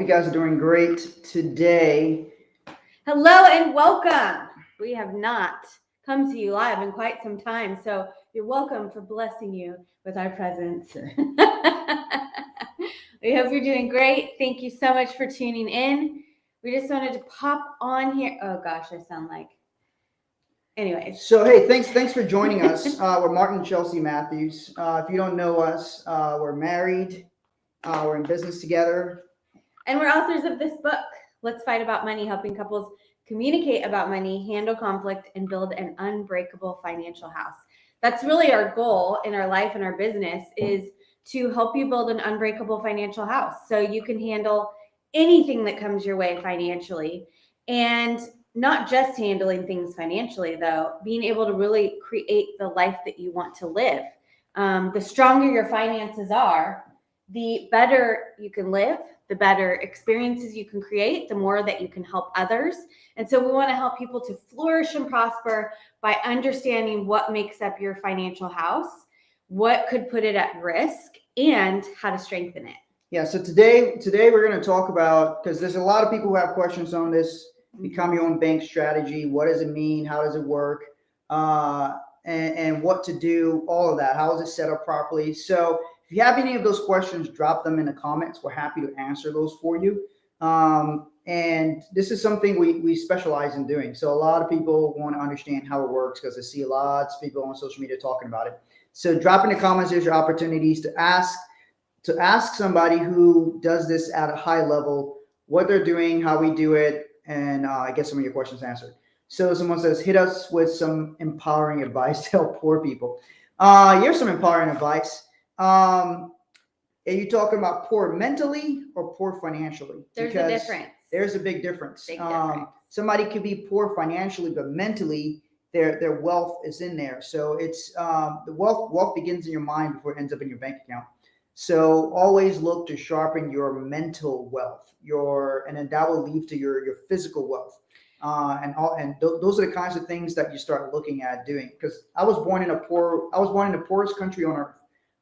You guys are doing great today. Hello and welcome. We have not come to you live in quite some time, so you're welcome for blessing you with our presence. We hope you're doing great. Thank you so much for tuning in. We just wanted to pop on here. Oh gosh, I sound like. Anyways. So hey, thanks for joining us. We're Martin and Chelsea Matthews. If you don't know us, we're married. We're in business together. And we're authors of this book, Let's Fight About Money, helping couples communicate about money, handle conflict, and build an unbreakable financial house. That's really our goal in our life and our business, is to help you build an unbreakable financial house so you can handle anything that comes your way financially. And not just handling things financially, though, being able to really create the life that you want to live. The stronger your finances are, the better you can live, the better experiences you can create, the more that you can help others. And so we want to help people to flourish and prosper by understanding what makes up your financial house, what could put it at risk, and how to strengthen it. Yeah, so today we're going to talk about, because there's a lot of people who have questions on this, become your own bank strategy. What does it mean? How does it work? And what to do, all of that. How is it set up properly? So if you have any of those questions, drop them in the comments. We're happy to answer those for you. And this is something we specialize in doing. So a lot of people want to understand how it works because I see lots of people on social media talking about it. So drop in the comments. There's your opportunities to ask somebody who does this at a high level, what they're doing, how we do it, and get some of your questions answered. So someone says, hit us with some empowering advice to help poor people. Here's some empowering advice. Are you talking about poor mentally or poor financially? There's a difference. There's a big difference. Big difference. Somebody could be poor financially, but mentally their wealth is in there. So it's the wealth begins in your mind before it ends up in your bank account. So always look to sharpen your mental wealth, and then that will lead to your physical wealth. Those are the kinds of things that you start looking at doing. Because I was born in the poorest country on earth.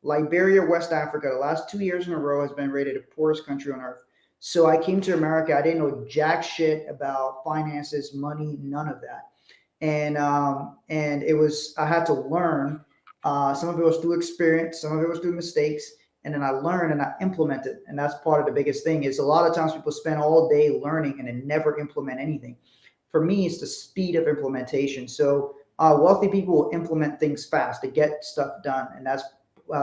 Liberia, West Africa, the last 2 years in a row has been rated the poorest country on earth. So I came to America. I didn't know jack shit about finances, money, none of that. And I had to learn. Some of it was through experience, some of it was through mistakes. And then I learned and I implemented. And that's part of the biggest thing is a lot of times people spend all day learning and then never implement anything. For me, it's the speed of implementation. So wealthy people will implement things fast to get stuff done. And that's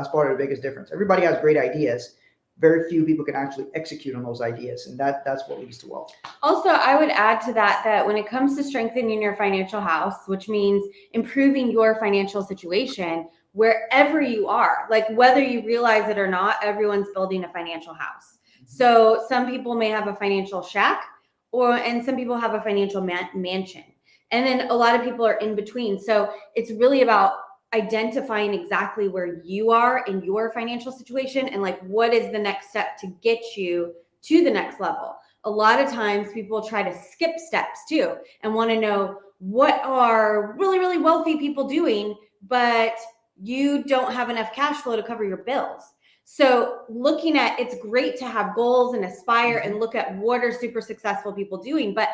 part of the biggest difference. Everybody has great ideas. Very few people can actually execute on those ideas. And that's what leads to wealth. Also, I would add to that when it comes to strengthening your financial house, which means improving your financial situation, wherever you are, like whether you realize it or not, everyone's building a financial house. So some people may have a financial shack, and some people have a financial mansion. And then a lot of people are in between. So it's really about identifying exactly where you are in your financial situation and like what is the next step to get you to the next level. A lot of times people try to skip steps too and want to know what are really, really wealthy people doing, but you don't have enough cash flow to cover your bills. So looking at, it's great to have goals and aspire and look at what are super successful people doing, but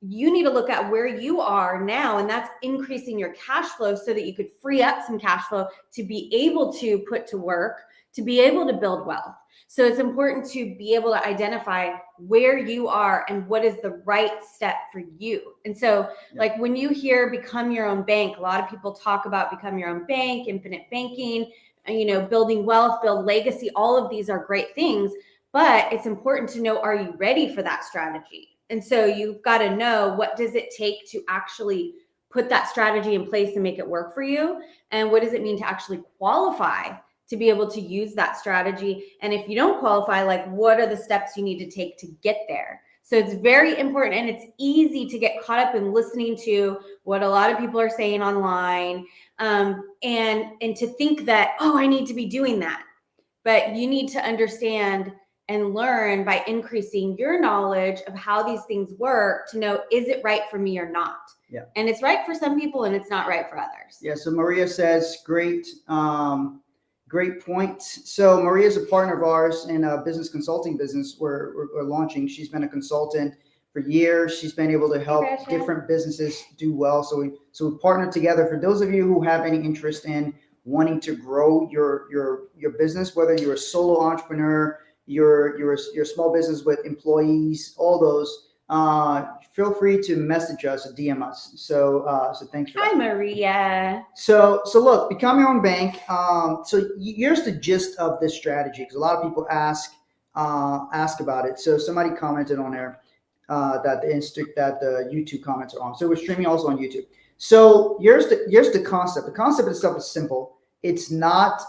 you need to look at where you are now, and that's increasing your cash flow so that you could free up some cash flow to be able to put to work, to be able to build wealth. So it's important to be able to identify where you are and what is the right step for you. And so like when you hear become your own bank, a lot of people talk about become your own bank, infinite banking, building wealth, build legacy. All of these are great things, but it's important to know, are you ready for that strategy? And so you've got to know, what does it take to actually put that strategy in place and make it work for you? And what does it mean to actually qualify to be able to use that strategy? And if you don't qualify, like what are the steps you need to take to get there? So it's very important, and it's easy to get caught up in listening to what a lot of people are saying online, and to think that, oh, I need to be doing that. But you need to understand and learn by increasing your knowledge of how these things work to know, is it right for me or not? Yeah. And it's right for some people and it's not right for others. Yeah. So Maria says, great Great point. So Maria's a partner of ours in a business consulting business we're launching. She's been a consultant for years. She's been able to help Congrats, different businesses do well. So we partnered together. For those of you who have any interest in wanting to grow your business, whether you're a solo entrepreneur, you're a small business with employees, all those, feel free to message us or DM us. So thanks for that. Hi, Maria. So look, become your own bank. So here's the gist of this strategy, because a lot of people ask about it. So somebody commented on there that the YouTube comments are on. So we're streaming also on YouTube. So here's the concept. The concept itself is simple. It's not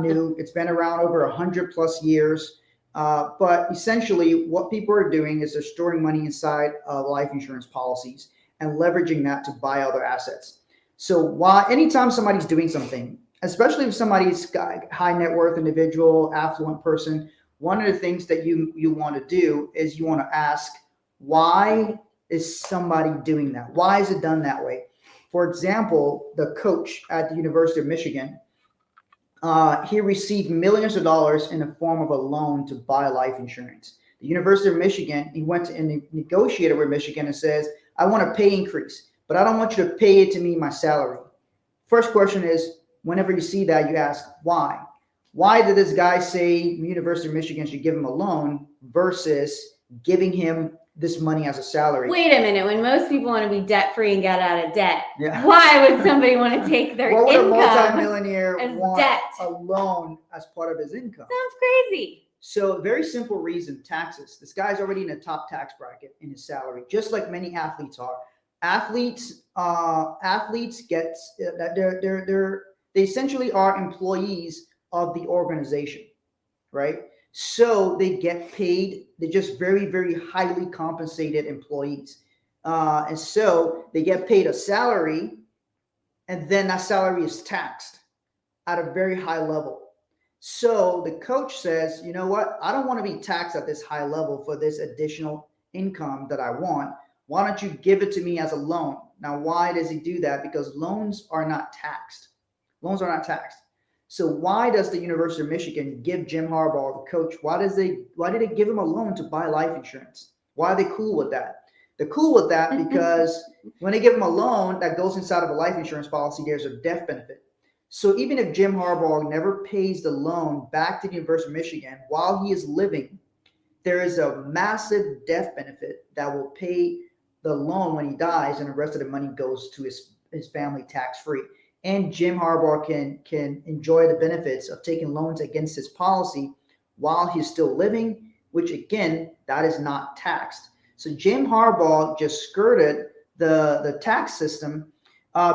new. It's been around over 100+ years. But essentially, what people are doing is they're storing money inside life insurance policies and leveraging that to buy other assets. So anytime somebody's doing something, especially if somebody's got high net worth individual, affluent person, one of the things that you want to do is you want to ask, why is somebody doing that? Why is it done that way? For example, the coach at the University of Michigan, he received millions of dollars in the form of a loan to buy life insurance. The University of Michigan, he went and he negotiated with Michigan and says, I want a pay increase, but I don't want you to pay it to me, my salary. First question is, whenever you see that, you ask, why? Why did this guy say the University of Michigan should give him a loan versus giving him this money as a salary? Wait a minute. When most people want to be debt free and get out of debt, Yeah. why would somebody want to take their What would a income multimillionaire as want debt? a loan as part of his income? Sounds crazy. So very simple reason, taxes. This guy's already in a top tax bracket in his salary, just like many athletes are. Athletes get they essentially are employees of the organization, right? So they get paid. They're just very, very highly compensated employees. And so they get paid a salary, and then that salary is taxed at a very high level. So the coach says, you know what? I don't want to be taxed at this high level for this additional income that I want. Why don't you give it to me as a loan? Now, why does he do that? Because loans are not taxed. Loans are not taxed. So why does the University of Michigan give Jim Harbaugh, the coach, why did they give him a loan to buy life insurance? Why are they cool with that? They're cool with that because when they give him a loan that goes inside of a life insurance policy, there's a death benefit. So even if Jim Harbaugh never pays the loan back to the University of Michigan while he is living, there is a massive death benefit that will pay the loan when he dies, and the rest of the money goes to his family tax-free. And Jim Harbaugh can enjoy the benefits of taking loans against his policy while he's still living, which again, that is not taxed. So Jim Harbaugh just skirted the tax system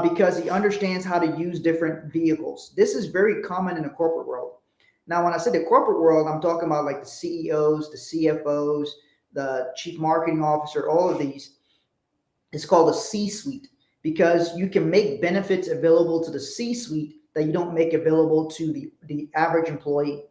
because he understands how to use different vehicles. This is very common in the corporate world. Now, when I say the corporate world, I'm talking about like the CEOs, the CFOs, the chief marketing officer, all of these. It's called a C-suite, because you can make benefits available to the C-suite that you don't make available to the average employee.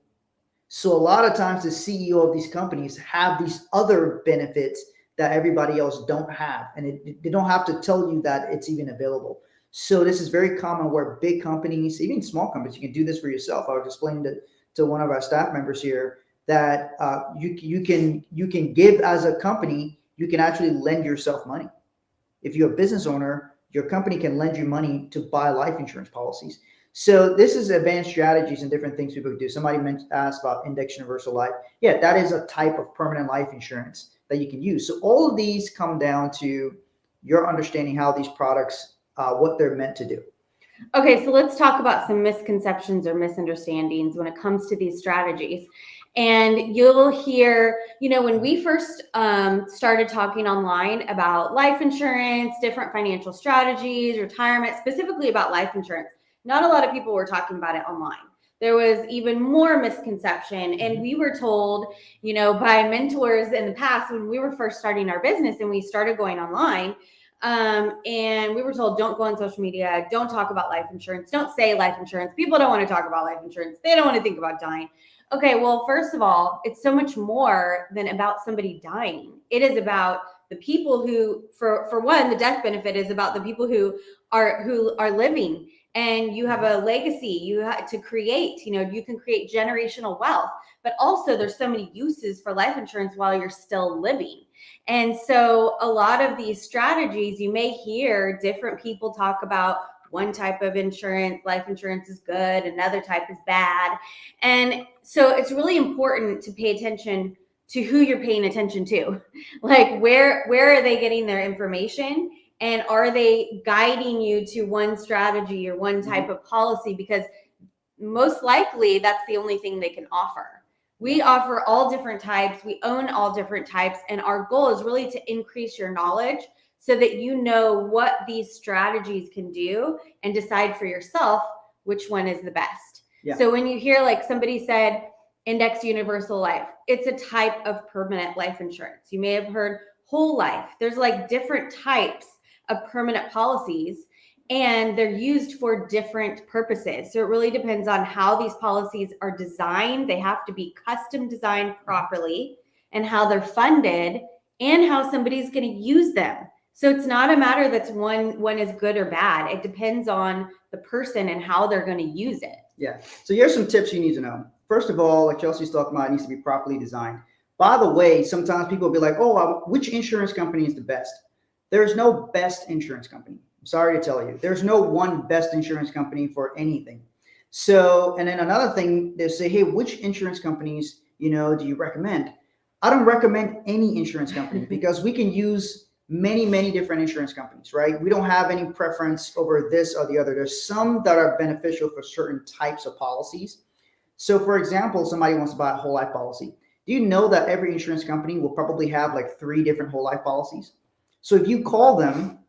So a lot of times the CEO of these companies have these other benefits that everybody else don't have. And they don't have to tell you that it's even available. So this is very common where big companies, even small companies, you can do this for yourself. I was explaining to one of our staff members here that you can give as a company, you can actually lend yourself money. If you're a business owner, your company can lend you money to buy life insurance policies. So this is advanced strategies and different things people can do. Somebody asked about index universal life. Yeah, that is a type of permanent life insurance that you can use. So all of these come down to your understanding how these products, what they're meant to do. Okay, so let's talk about some misconceptions or misunderstandings when it comes to these strategies. And you'll hear, when we first started talking online about life insurance, different financial strategies, retirement, specifically about life insurance, not a lot of people were talking about it online. There was even more misconception. And we were told, by mentors in the past when we were first starting our business and we started going online, and we were told, don't go on social media, don't talk about life insurance, don't say life insurance. People don't want to talk about life insurance. They don't want to think about dying. Okay, well, first of all, it's so much more than about somebody dying. It is about the people who, for one, the death benefit is about the people who are living. and you have a legacy you have to create. You can create generational wealth, but also there's so many uses for life insurance while you're still living. And so a lot of these strategies, you may hear different people talk about one type of insurance, life insurance is good, another type is bad. And so it's really important to pay attention to who you're paying attention to. Like where are they getting their information? And are they guiding you to one strategy or one type of policy? Because most likely that's the only thing they can offer. We offer all different types. We own all different types. And our goal is really to increase your knowledge so that you know what these strategies can do and decide for yourself which one is the best. Yeah. So when you hear like somebody said index universal life, it's a type of permanent life insurance. You may have heard whole life. There's like different types of permanent policies, and they're used for different purposes. So it really depends on how these policies are designed. They have to be custom designed properly, and how they're funded, and how somebody's going to use them. So it's not a matter that's one is good or bad. It depends on the person and how they're going to use it. Yeah. So here's some tips you need to know. First of all, like Chelsea's talking about, it needs to be properly designed. By the way, sometimes people will be like, oh, which insurance company is the best? There's no best insurance company. I'm sorry to tell you. There's no one best insurance company for anything. So, and then another thing, they say, hey, which insurance companies, do you recommend? I don't recommend any insurance company because we can use many, many different insurance companies, right? We don't have any preference over this or the other. There's some that are beneficial for certain types of policies. So for example, somebody wants to buy a whole life policy. Do you know that every insurance company will probably have like 3 different whole life policies? So if you call them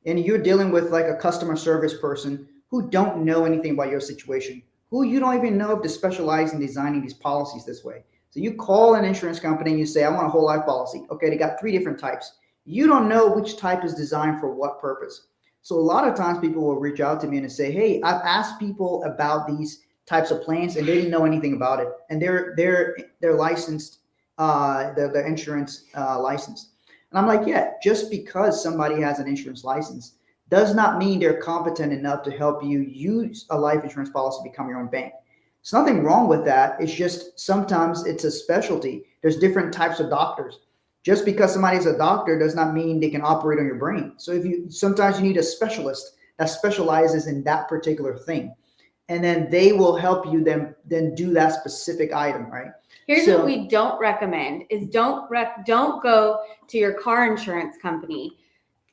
and you're dealing with like a customer service person who don't know anything about your situation, who you don't even know if they specialize in designing these policies this way. So you call an insurance company and you say, I want a whole life policy. Okay, they got 3 different types. You don't know which type is designed for what purpose. So a lot of times people will reach out to me and say, hey, I've asked people about these types of plans and they didn't know anything about it. And they're licensed, the insurance license. And I'm like, yeah, just because somebody has an insurance license does not mean they're competent enough to help you use a life insurance policy to become your own bank. There's nothing wrong with that. It's just sometimes it's a specialty. There's different types of doctors. Just because somebody's a doctor does not mean they can operate on your brain. So sometimes you need a specialist that specializes in that particular thing. And then they will help you then do that specific item, right? Here's what we don't recommend is don't go to your car insurance company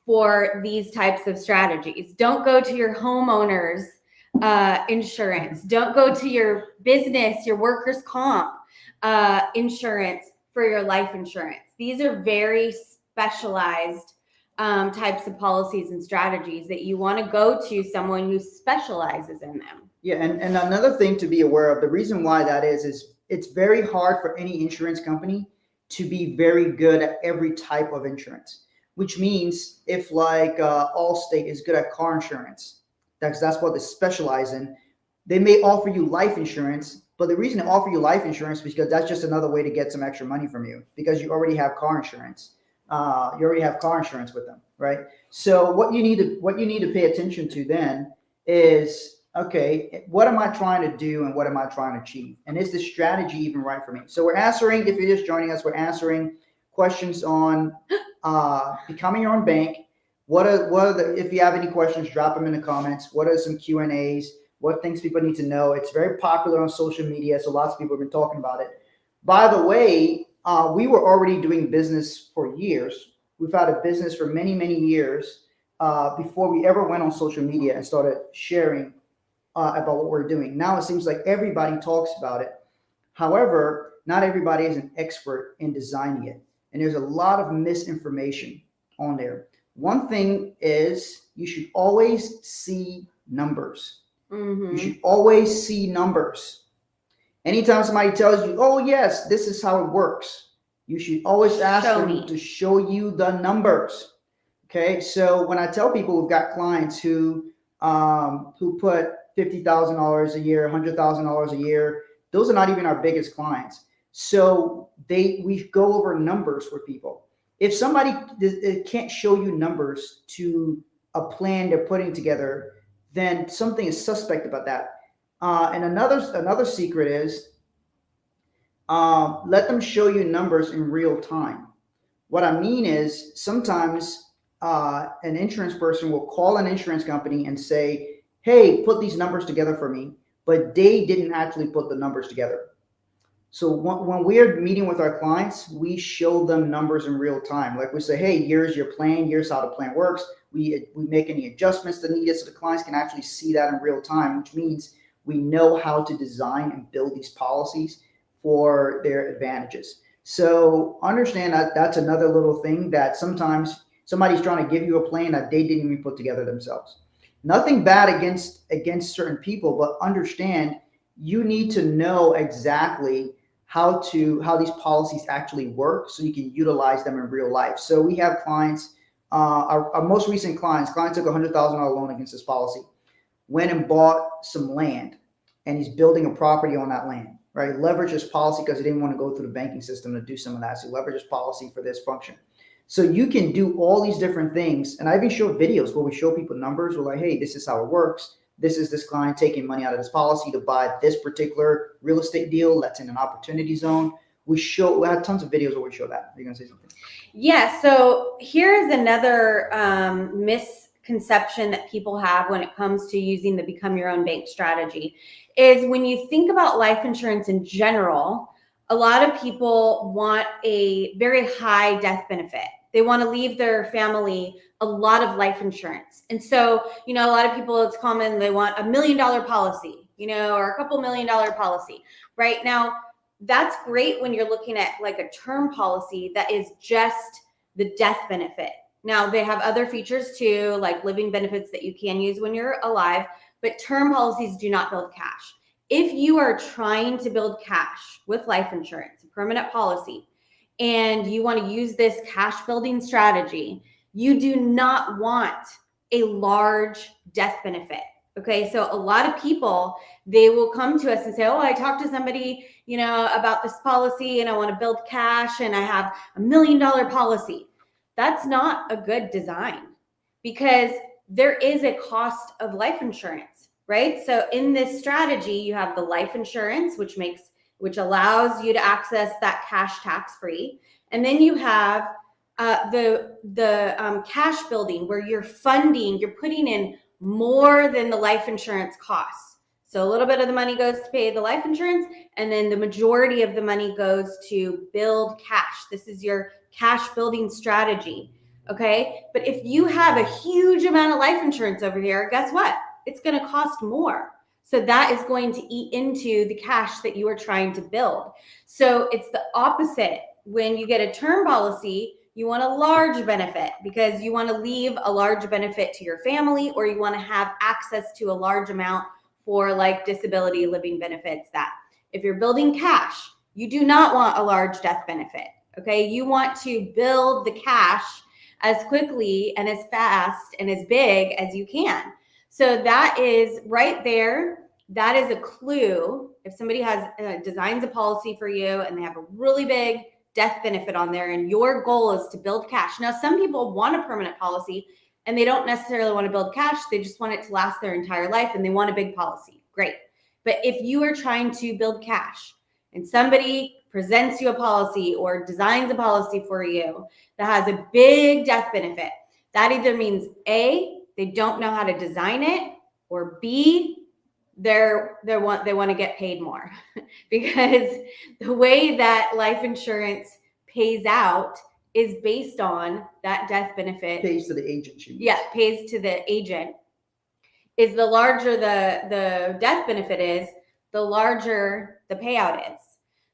for these types of strategies. Don't go to your homeowner's insurance. Don't go to your business, your workers' comp insurance for your life insurance. These are very specialized types of policies and strategies that you want to go to someone who specializes in them. Yeah, and another thing to be aware of, the reason why that is it's very hard for any insurance company to be very good at every type of insurance, which means if like Allstate is good at car insurance, that's what they specialize in, they may offer you life insurance. But the reason they offer you life insurance is because that's just another way to get some extra money from you because you already have car insurance. You already have car insurance with them, right? So what you need to pay attention to then is, okay, what am I trying to do and what am I trying to achieve? And is the strategy even right for me? So we're answering, if you're just joining us, we're answering questions on becoming your own bank. If you have any questions, drop them in the comments. What are some Q&As? What things people need to know? It's very popular on social media, so lots of people have been talking about it. By the way, we were already doing business for years. We've had a business for many, many years before we ever went on social media and started sharing about what we're doing. Now it seems like everybody talks about it. However, not everybody is an expert in designing it. And there's a lot of misinformation on there. One thing is you should always see numbers. Mm-hmm. You should always see numbers. Anytime somebody tells you, oh, yes, this is how it works, you should always ask them to show you the numbers. Okay, so when I tell people we've got clients who put $50,000 a year, $100,000 a year, those are not even our biggest clients. So we go over numbers for people. If somebody can't show you numbers to a plan they're putting together, then something is suspect about that. And another secret is let them show you numbers in real time. What I mean is sometimes an insurance person will call an insurance company and say, hey, put these numbers together for me, but they didn't actually put the numbers together. So when we're meeting with our clients, we show them numbers in real time. Like we say, hey, here's your plan, here's how the plan works. We make any adjustments that needed so the clients can actually see that in real time, which means we know how to design and build these policies for their advantages. So understand that that's another little thing that sometimes somebody's trying to give you a plan that they didn't even put together themselves. Nothing bad against certain people, but understand you need to know exactly how these policies actually work so you can utilize them in real life. So we have clients, our most recent client took a $100,000 loan against this policy, went and bought some land, and he's building a property on that land. Right, leverage his policy because he didn't want to go through the banking system to do some of that. So leverage his policy for this function. So you can do all these different things. And I even show videos where we show people numbers. We're like, hey, this is how it works. This is this client taking money out of this policy to buy this particular real estate deal that's in an opportunity zone. We have tons of videos where we show that. Are you going to say something? Yeah. So here's another misconception that people have when it comes to using the Become Your Own Bank strategy is when you think about life insurance in general, a lot of people want a very high death benefit. They want to leave their family a lot of life insurance. And so, a lot of people, it's common, they want $1 million policy, or a couple $1 million policy. Right now, that's great when you're looking at like a term policy that is just the death benefit. Now, they have other features too, like living benefits that you can use when you're alive, but term policies do not build cash. If you are trying to build cash with life insurance, a permanent policy, and you want to use this cash building strategy, you do not want a large death benefit. Okay, so a lot of people, they will come to us and say, oh, I talked to somebody, about this policy and I want to build cash and I have $1 million policy. That's not a good design because there is a cost of life insurance, right? So in this strategy, you have the life insurance, which allows you to access that cash tax free. And then you have the cash building where you're putting in more than the life insurance costs. So a little bit of the money goes to pay the life insurance, and then the majority of the money goes to build cash. This is your cash building strategy. Okay. But if you have a huge amount of life insurance over here, guess what? It's going to cost more. So that is going to eat into the cash that you are trying to build. So it's the opposite. When you get a term policy, you want a large benefit because you want to leave a large benefit to your family, or you want to have access to a large amount for like disability living benefits. That if you're building cash, you do not want a large death benefit. Okay. You want to build the cash as quickly and as fast and as big as you can. So that is right there. That is a clue. If somebody designs a policy for you and they have a really big death benefit on there and your goal is to build cash. Now, some people want a permanent policy and they don't necessarily want to build cash. They just want it to last their entire life and they want a big policy. Great. But if you are trying to build cash and somebody presents you a policy or designs a policy for you that has a big death benefit, that either means A, they don't know how to design it, or B, they want to get paid more because the way that life insurance pays out is based on that death benefit. Pays to the agent. Yeah, pays to the agent. Is the larger the death benefit is, the larger the payout is.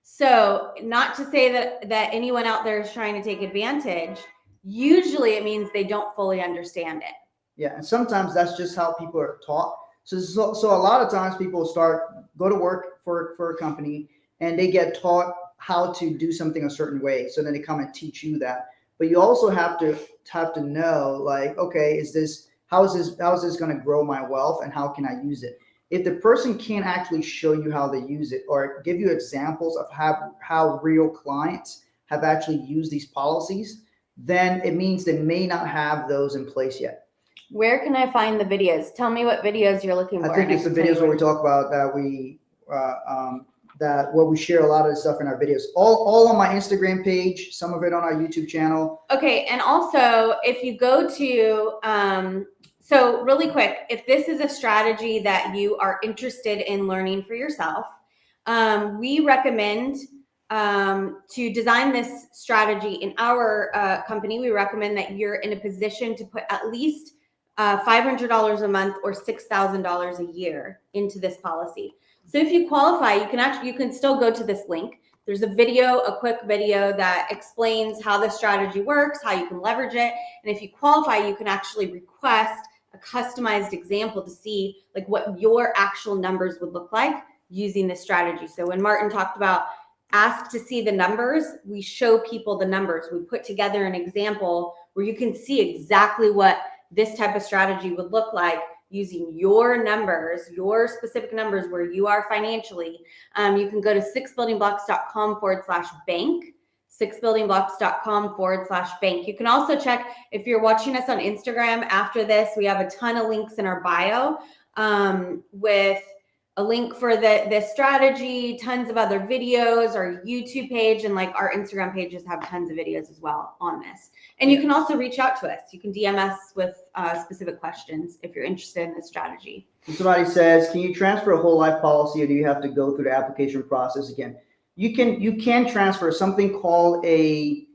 So not to say that anyone out there is trying to take advantage. Usually it means they don't fully understand it. Yeah, and sometimes that's just how people are taught. So a lot of times people go to work for a company and they get taught how to do something a certain way. So then they come and teach you that. But you also have to know, like, okay, how is this going to grow my wealth and how can I use it? If the person can't actually show you how they use it or give you examples of how real clients have actually used these policies, then it means they may not have those in place yet. Where can I find the videos? Tell me what videos you're looking for. I think it's the videos where we talk about that where we share a lot of the stuff in our videos. All on my Instagram page, some of it on our YouTube channel. Okay, and also if you go to so really quick, if this is a strategy that you are interested in learning for yourself, we recommend to design this strategy in our company. We recommend that you're in a position to put at least $500 a month or $6,000 a year into this policy. So if you qualify, you can still go to this link. There's a quick video that explains how the strategy works, how you can leverage it. And if you qualify, you can actually request a customized example to see like what your actual numbers would look like using this strategy. So when Martin talked about ask to see the numbers, we show people the numbers. We put together an example where you can see exactly what this type of strategy would look like using your numbers, your specific numbers where you are financially. You can go to sixbuildingblocks.com/bank, sixbuildingblocks.com/bank. You can also check, if you're watching us on Instagram after this, we have a ton of links in our bio with a link for this strategy, tons of other videos, our YouTube page, and like our Instagram pages have tons of videos as well on this. And you can also reach out to us. You can DM us with specific questions if you're interested in this strategy. Somebody says, can you transfer a whole life policy, or do you have to go through the application process again? You can transfer something called a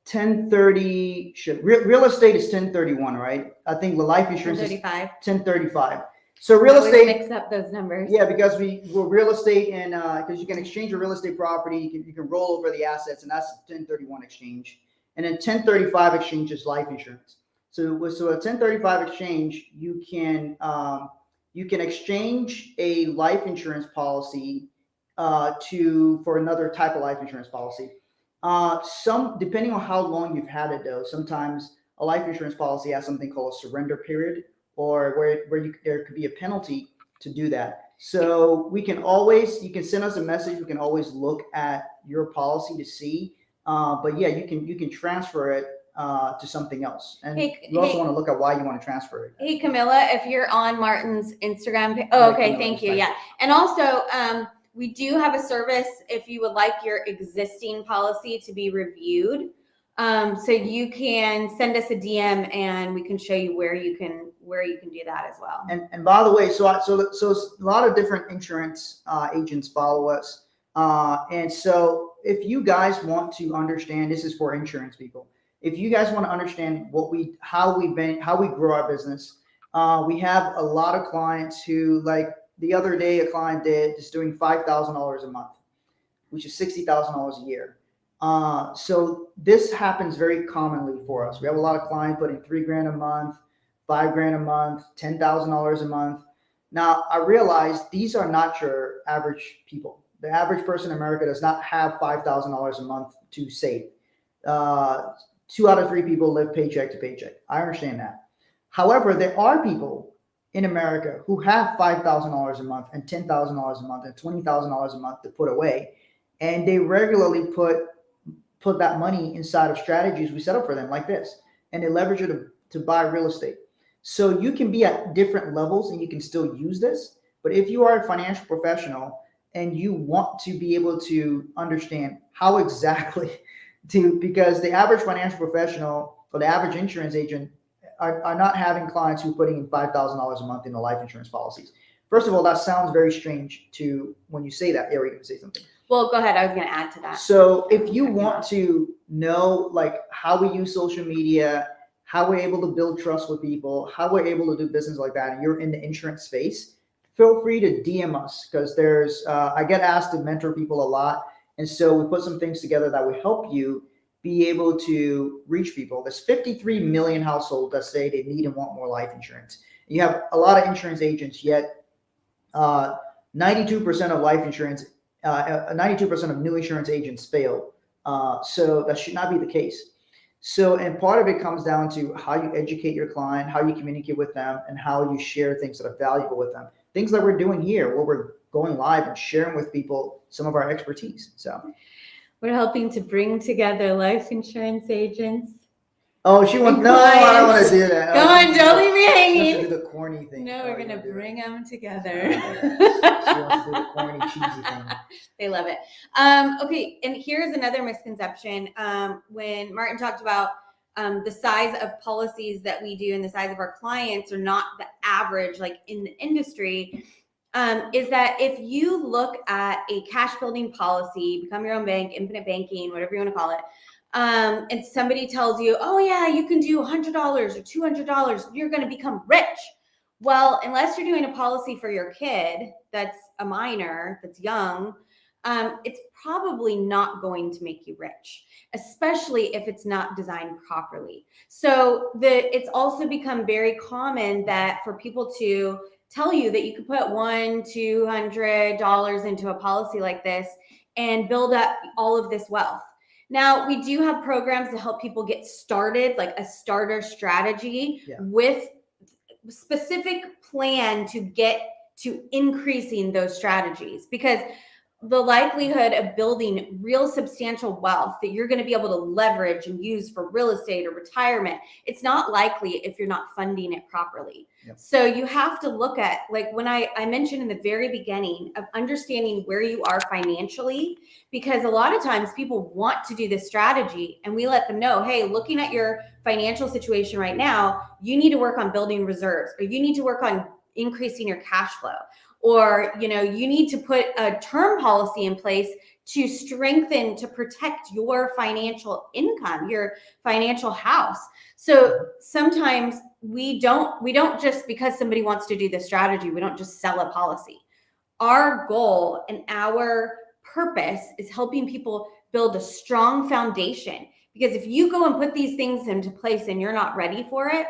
1030. Real estate is 1031, right? I think the life insurance is 1035. So real estate, mix up those numbers. Yeah, because we're real estate, and because you can exchange a real estate property, you can roll over the assets, and that's 1031 exchange. And then 1035 exchange is life insurance. So a 1035 exchange, you can exchange a life insurance policy for another type of life insurance policy. Depending on how long you've had it, though, sometimes a life insurance policy has something called a surrender period, or where there could be a penalty to do that. So you can send us a message. We can always look at your policy to see. But yeah, you can transfer it to something else. And you also want to look at why you want to transfer it. Hey, Camilla, if you're on Martin's Instagram page. Oh, okay. Thank you. Yeah. And also, we do have a service if you would like your existing policy to be reviewed. So you can send us a DM and we can show you where you can do that as well. And by the way, so a lot of different insurance agents follow us. And so if you guys want to understand, this is for insurance people. If you guys want to understand how we grow our business, we have a lot of clients who, like the other day, a client is doing $5,000 a month, which is $60,000 a year. So this happens very commonly for us. We have a lot of clients putting $3,000 a month, $5,000 a month, $10,000 a month. Now I realize these are not your average people. The average person in America does not have $5,000 a month to save. 2 out of 3 people live paycheck to paycheck. I understand that. However, there are people in America who have $5,000 a month and $10,000 a month and $20,000 a month to put away, and they regularly put that money inside of strategies we set up for them like this, and they leverage it to buy real estate. So you can be at different levels and you can still use this. But if you are a financial professional and you want to be able to understand how exactly because the average financial professional or the average insurance agent are not having clients who are putting in $5,000 a month in the life insurance policies. First of all, that sounds very strange to when you say that. Yeah, we're going to say something. Well, go ahead. I was going to add to that. So if you want to know like how we use social media, how we're able to build trust with people, how we're able to do business like that, and you're in the insurance space, feel free to DM us, because I get asked to mentor people a lot. And so we put some things together that will help you be able to reach people. There's 53 million households that say they need and want more life insurance. You have a lot of insurance agents, yet 92% of life insurance, 92% of new insurance agents fail. So that should not be the case. So, and part of it comes down to how you educate your client, how you communicate with them, and how you share things that are valuable with them. Things that we're doing here, where we're going live and sharing with people some of our expertise. So we're helping to bring together life insurance agents Oh, she wants. And No, I don't want clients. to do that. Come on, don't leave me She wants to hanging. do the corny thing. No, Oh, we're you gonna wanna do it. bring them together. She wants to do the corny, cheesy thing. They love it. Okay, and here's another misconception. When Martin talked about the size of policies that we do and the size of our clients are not the average, like in the industry, is that if you look at a cash building policy, become your own bank, infinite banking, whatever you want to call it, and somebody tells you, oh yeah, you can do $100 or $200, you're going to become rich. Well, unless you're doing a policy for your kid that's a minor, that's young, it's probably not going to make you rich, especially if it's not designed properly. So it's also become very common that for people to tell you that you could put $100-$200 into a policy like this and build up all of this wealth. Now, we do have programs to help people get started, like a starter strategy with specific plan to get to increasing those strategies, because the likelihood of building real substantial wealth that you're going to be able to leverage and use for real estate or retirement, it's not likely if you're not funding it properly. Yep. So you have to look at, like when I mentioned in the very beginning, of understanding where you are financially, because a lot of times people want to do this strategy and we let them know, hey, looking at your financial situation right now, you need to work on building reserves, or you need to work on increasing your cash flow, or you need to put a term policy in place to strengthen, to protect your financial income, your financial house. So sometimes we don't just, because somebody wants to do this strategy, we don't just sell a policy. Our goal and our purpose is helping people build a strong foundation, because if you go and put these things into place and you're not ready for it,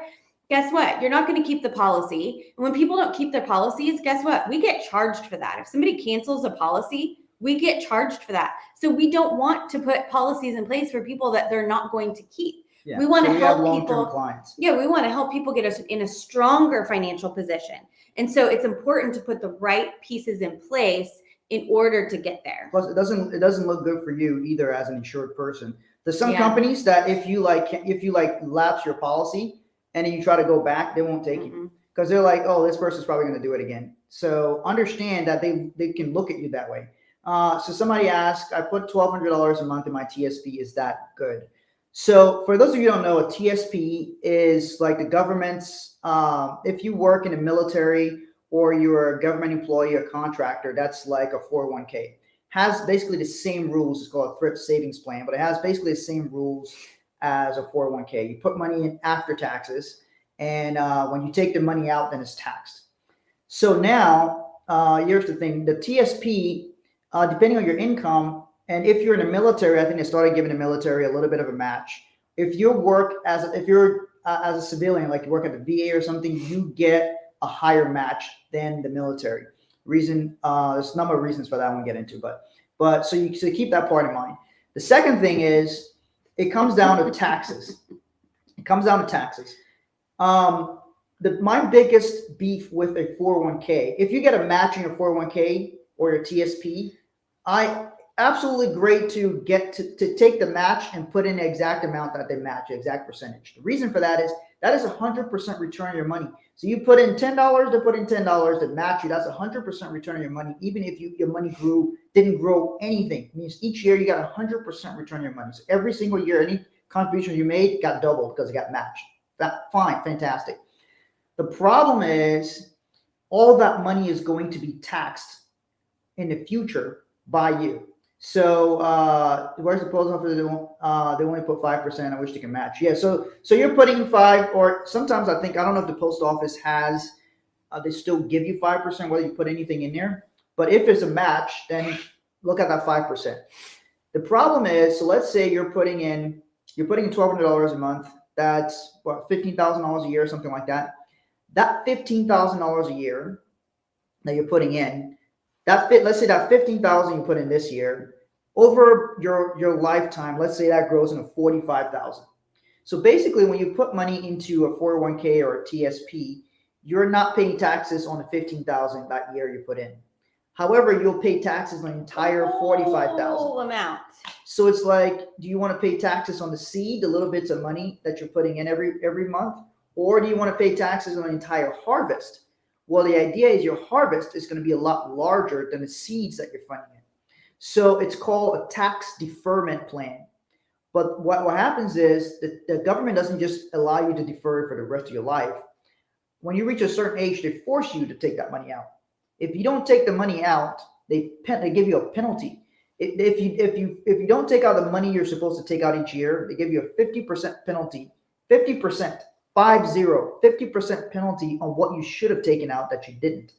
guess what? You're not going to keep the policy. And when people don't keep their policies, guess what? We get charged for that. If somebody cancels a policy, we get charged for that. So we don't want to put policies in place for people that they're not going to keep. Yeah. We want to help long-term clients. Yeah, we want to help people get us in a stronger financial position. And so it's important to put the right pieces in place in order to get there. Plus, it doesn't look good for you either as an insured person. There's some companies that if you lapse your policy and then you try to go back, they won't take you, because they're like, oh, this person's probably going to do it again. So understand that they can look at you that way. So somebody asked, I put $1,200 a month in my TSP. Is that good? So for those of you who don't know, a TSP is like the government's, if you work in the military or you're a government employee or contractor, that's like a 401k. Has basically the same rules. It's called a thrift savings plan, but it has basically the same rules as a 401k. You put money in after taxes, and when you take the money out, then it's taxed. So now, here's the thing. The TSP, depending on your income, and if you're in the military, I think they started giving the military a little bit of a match. If you work as a civilian, like you work at the VA or something, you get a higher match than the military. There's a number of reasons for that I won't get into, but so keep that part in mind. The second thing is, it comes down to taxes. My biggest beef with a 401k, if you get a match in your 401k or your TSP, absolutely great to take the match and put in the exact amount that they match, the exact percentage. The reason for that is 100% return on your money. So you put in $10, they put in $10 to match you. That's 100% return on your money, even if your money didn't grow anything. It means each year you got 100% return on your money. So every single year, any contribution you made got doubled because it got matched. Fine, fantastic. The problem is all that money is going to be taxed in the future by you. So where's the post office? They only put 5%. I wish they can match. Yeah. So you're putting in 5, or sometimes I don't know if the post office has. They still give you 5% whether you put anything in there. But if there's a match, then look at that 5%. The problem is, so let's say you're putting in $1,200 a month. That's what, $15,000 a year, something like that. That $15,000 a year that you're putting in, let's say that $15,000 you put in this year, over your lifetime, let's say that grows into $45,000. So basically, when you put money into a 401k or a TSP, you're not paying taxes on the $15,000 that year you put in. However, you'll pay taxes on the entire 45,000. Full amount. So it's like, do you want to pay taxes on the seed, the little bits of money that you're putting in every month, or do you want to pay taxes on the entire harvest? Well, the idea is your harvest is going to be a lot larger than the seeds that you're funding in. So it's called a tax deferment plan. But what happens is that the government doesn't just allow you to defer it for the rest of your life. When you reach a certain age, they force you to take that money out. If you don't take the money out, they give you a penalty. If you don't take out the money you're supposed to take out each year, they give you a 50% penalty. 50% penalty on what you should have taken out that you didn't.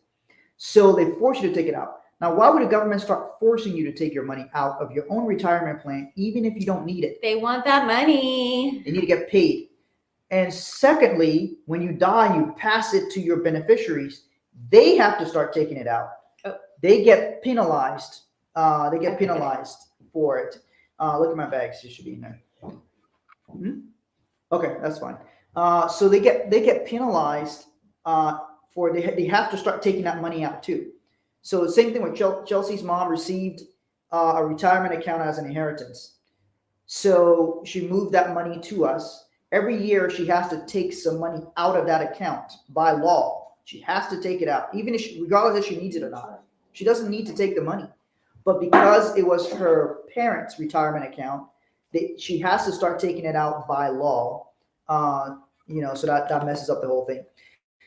So they force you to take it out. Now, why would the government start forcing you to take your money out of your own retirement plan, even if you don't need it? They want that money. They need to get paid. And secondly, when you die, you pass it to your beneficiaries. They have to start taking it out. Oh. They get penalized. For it. Look at my bags. It should be in there. Okay, that's fine. So they get penalized for they have to start taking that money out too. So the same thing with Chelsea's mom received a retirement account as an inheritance. So she moved that money to us. Every year she has to take some money out of that account by law. She has to take it out, even if regardless if she needs it or not. She doesn't need to take the money. But because it was her parents' retirement account, she has to start taking it out by law. So that messes up the whole thing.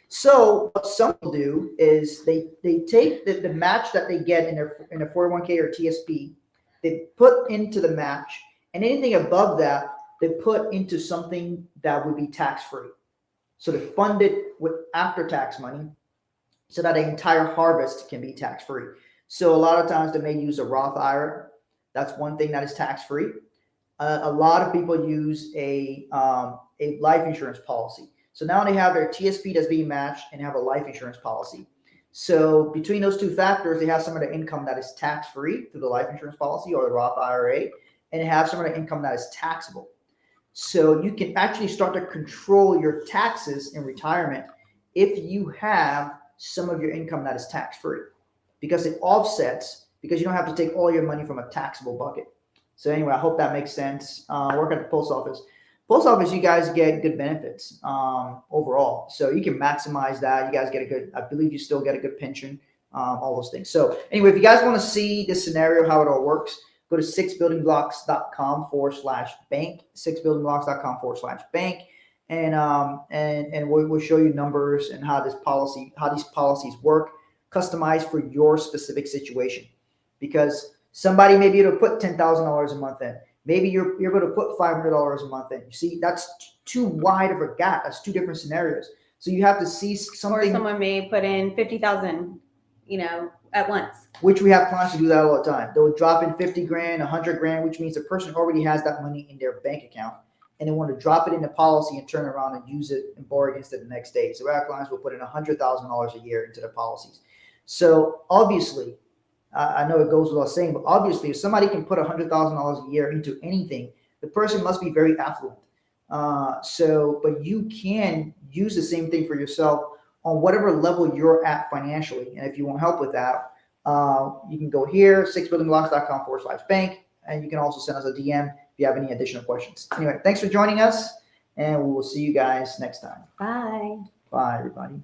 So what some will do is they take the match that they get in a 401k or TSP, they put into the match, and anything above that they put into something that would be tax-free. So they fund it with after-tax money, so that the entire harvest can be tax-free. So a lot of times they may use a Roth IRA. That's one thing that is tax-free. A lot of people use a life insurance policy. So now they have their TSP that's being matched and have a life insurance policy. So between those two factors, they have some of the income that is tax-free through the life insurance policy or the Roth IRA, and they have some of the income that is taxable. So you can actually start to control your taxes in retirement if you have some of your income that is tax-free, because it offsets, because you don't have to take all your money from a taxable bucket. So anyway, I hope that makes sense. Work at the post office. Post office, you guys get good benefits overall. So you can maximize that. You guys get I believe you still get a good pension, all those things. So anyway, if you guys want to see this scenario, how it all works, go to 6buildingblocks.com/bank, 6buildingblocks.com/bank. And we'll show you numbers and how these policies work, customized for your specific situation. Because somebody may be able to put $10,000 a month in. Maybe you're able to put $500 a month in. You see, that's too wide of a gap. That's two different scenarios. So you have to see something. Or someone may put in 50,000, at once. Which we have clients who do that all the time. They'll drop in 50 grand, 100 grand, which means the person already has that money in their bank account, and they want to drop it in the policy and turn around and use it and borrow against it the next day. So our clients will put in $100,000 a year into the policies. So obviously, I know it goes without saying, but obviously, if somebody can put $100,000 a year into anything, the person must be very affluent. But you can use the same thing for yourself on whatever level you're at financially. And if you want help with that, you can go here, 6buildingblocks.com/bank, and you can also send us a DM if you have any additional questions. Anyway, thanks for joining us, and we will see you guys next time. Bye. Bye, everybody.